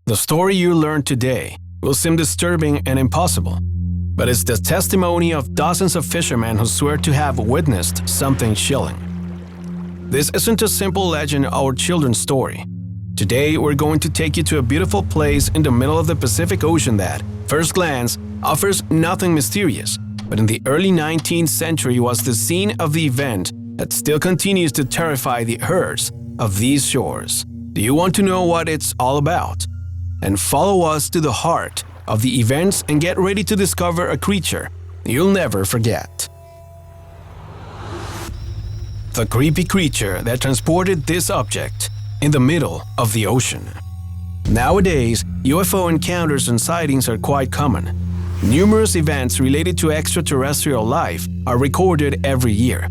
The story you learned today will seem disturbing and impossible, but it's the testimony of dozens of fishermen who swear to have witnessed something chilling. This isn't a simple legend or children's story. Today, we're going to take you to a beautiful place in the middle of the Pacific Ocean that, first glance, offers nothing mysterious, but in the early 19th century was the scene of the event that still continues to terrify the heirs of these shores. Do you want to know what it's all about? And follow us to the heart of the events and get ready to discover a creature you'll never forget. The creepy creature that transported this object in the middle of the ocean. Nowadays, UFO encounters and sightings are quite common. Numerous events related to extraterrestrial life are recorded every year.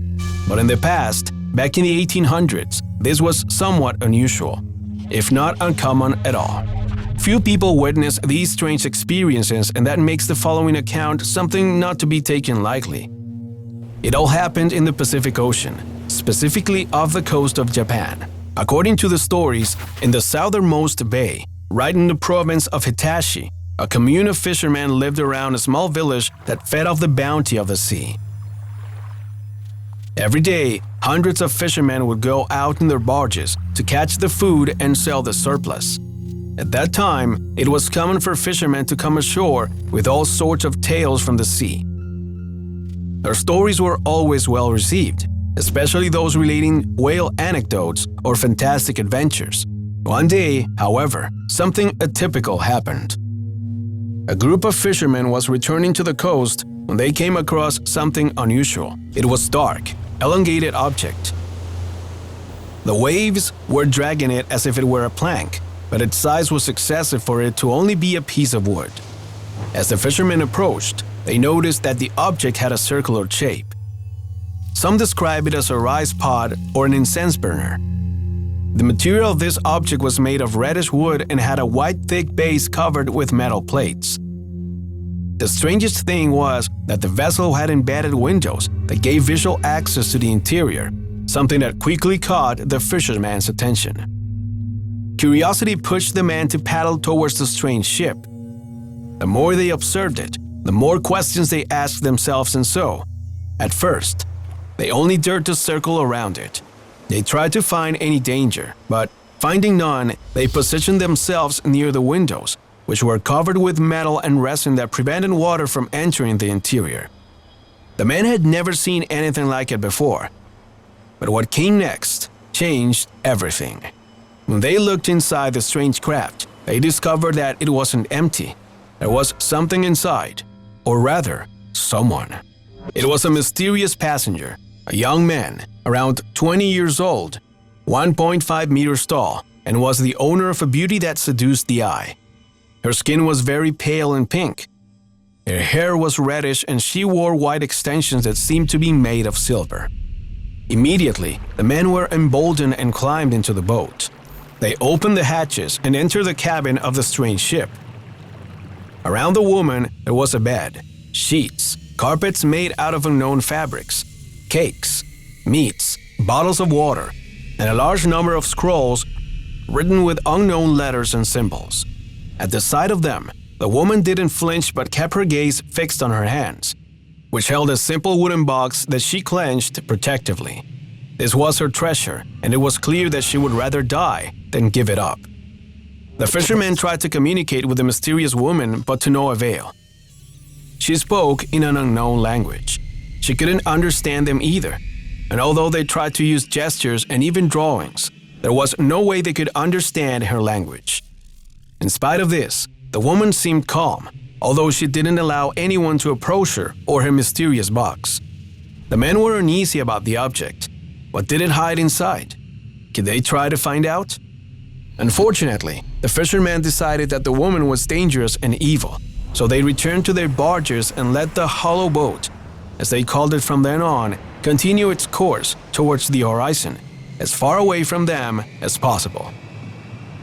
But in the past, back in the 1800s, this was somewhat unusual, if not uncommon at all. Few people witness these strange experiences, and that makes the following account something not to be taken lightly. It all happened in the Pacific Ocean, specifically off the coast of Japan. According to the stories, in the southernmost bay, right in the province of Hitachi, a commune of fishermen lived around a small village that fed off the bounty of the sea. Every day, hundreds of fishermen would go out in their barges to catch the food and sell the surplus. At that time, it was common for fishermen to come ashore with all sorts of tales from the sea. Their stories were always well received, especially those relating whale anecdotes or fantastic adventures. One day, however, something atypical happened. A group of fishermen was returning to the coast when they came across something unusual. It was a dark, elongated object. The waves were dragging it as if it were a plank, but its size was excessive for it to only be a piece of wood. As the fishermen approached, they noticed that the object had a circular shape. Some describe it as a rice pod or an incense burner. The material of this object was made of reddish wood and had a white thick base covered with metal plates. The strangest thing was that the vessel had embedded windows that gave visual access to the interior, something that quickly caught the fisherman's attention. Curiosity pushed the men to paddle towards the strange ship. The more they observed it, the more questions they asked themselves, and so, at first, they only dared to circle around it. They tried to find any danger, but finding none, they positioned themselves near the windows, which were covered with metal and resin that prevented water from entering the interior. The men had never seen anything like it before. But what came next changed everything. When they looked inside the strange craft, they discovered that it wasn't empty. There was something inside, or rather, someone. It was a mysterious passenger, a young man, around 20 years old, 1.5 meters tall, and was the owner of a beauty that seduced the eye. Her skin was very pale and pink. Her hair was reddish and she wore white extensions that seemed to be made of silver. Immediately, the men were emboldened and climbed into the boat. They opened the hatches and entered the cabin of the strange ship. Around the woman, there was a bed, sheets, carpets made out of unknown fabrics, cakes, meats, bottles of water, and a large number of scrolls written with unknown letters and symbols. At the sight of them, the woman didn't flinch but kept her gaze fixed on her hands, which held a simple wooden box that she clenched protectively. This was her treasure, and it was clear that she would rather die than give it up. The fishermen tried to communicate with the mysterious woman, but to no avail. She spoke in an unknown language. She couldn't understand them either, and although they tried to use gestures and even drawings, there was no way they could understand her language. In spite of this, the woman seemed calm, although she didn't allow anyone to approach her or her mysterious box. The men were uneasy about the object. What did it hide inside? Could they try to find out? Unfortunately, the fishermen decided that the woman was dangerous and evil, so they returned to their barges and let the hollow boat, as they called it from then on, continue its course towards the horizon, as far away from them as possible.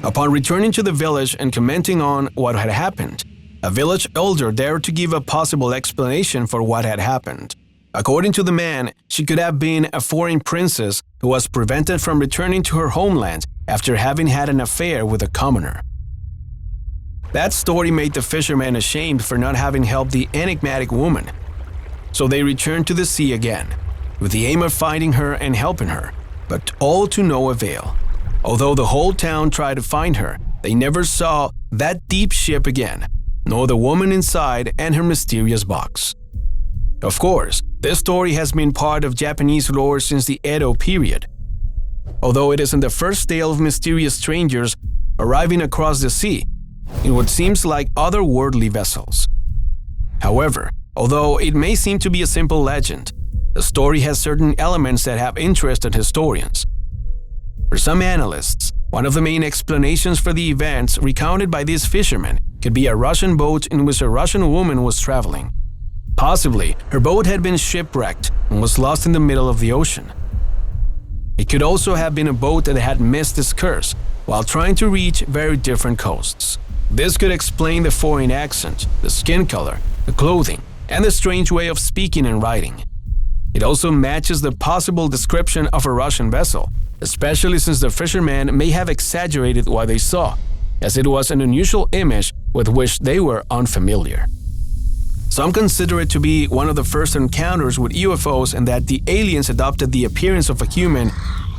Upon returning to the village and commenting on what had happened, a village elder dared to give a possible explanation for what had happened. According to the man, she could have been a foreign princess who was prevented from returning to her homeland after having had an affair with a commoner. That story made the fishermen ashamed for not having helped the enigmatic woman. So they returned to the sea again, with the aim of finding her and helping her, but all to no avail. Although the whole town tried to find her, they never saw that deep ship again, nor the woman inside and her mysterious box. Of course, this story has been part of Japanese lore since the Edo period. Although it isn't the first tale of mysterious strangers arriving across the sea in what seems like otherworldly vessels. However, although it may seem to be a simple legend, the story has certain elements that have interested historians. For some analysts, one of the main explanations for the events recounted by these fishermen could be a Russian boat in which a Russian woman was traveling. Possibly, her boat had been shipwrecked and was lost in the middle of the ocean. It could also have been a boat that had missed its course while trying to reach very different coasts. This could explain the foreign accent, the skin color, the clothing, and the strange way of speaking and writing. It also matches the possible description of a Russian vessel, especially since the fishermen may have exaggerated what they saw, as it was an unusual image with which they were unfamiliar. Some consider it to be one of the first encounters with UFOs and that the aliens adopted the appearance of a human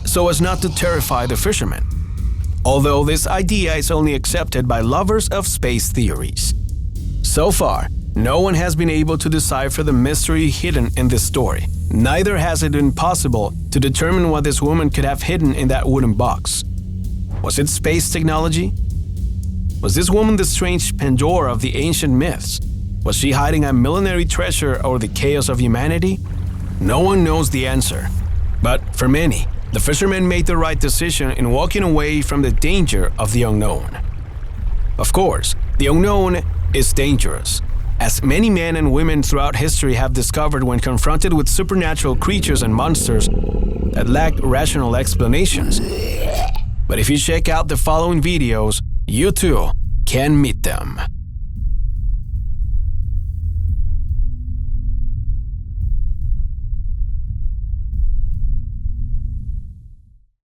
so as not to terrify the fishermen. Although this idea is only accepted by lovers of space theories. So far, no one has been able to decipher the mystery hidden in this story. Neither has it been possible to determine what this woman could have hidden in that wooden box. Was it space technology? Was this woman the strange Pandora of the ancient myths? Was she hiding a millenary treasure or the chaos of humanity? No one knows the answer. But for many, the fishermen made the right decision in walking away from the danger of the unknown. Of course, the unknown is dangerous, as many men and women throughout history have discovered when confronted with supernatural creatures and monsters that lack rational explanations. But if you check out the following videos, you too can meet them.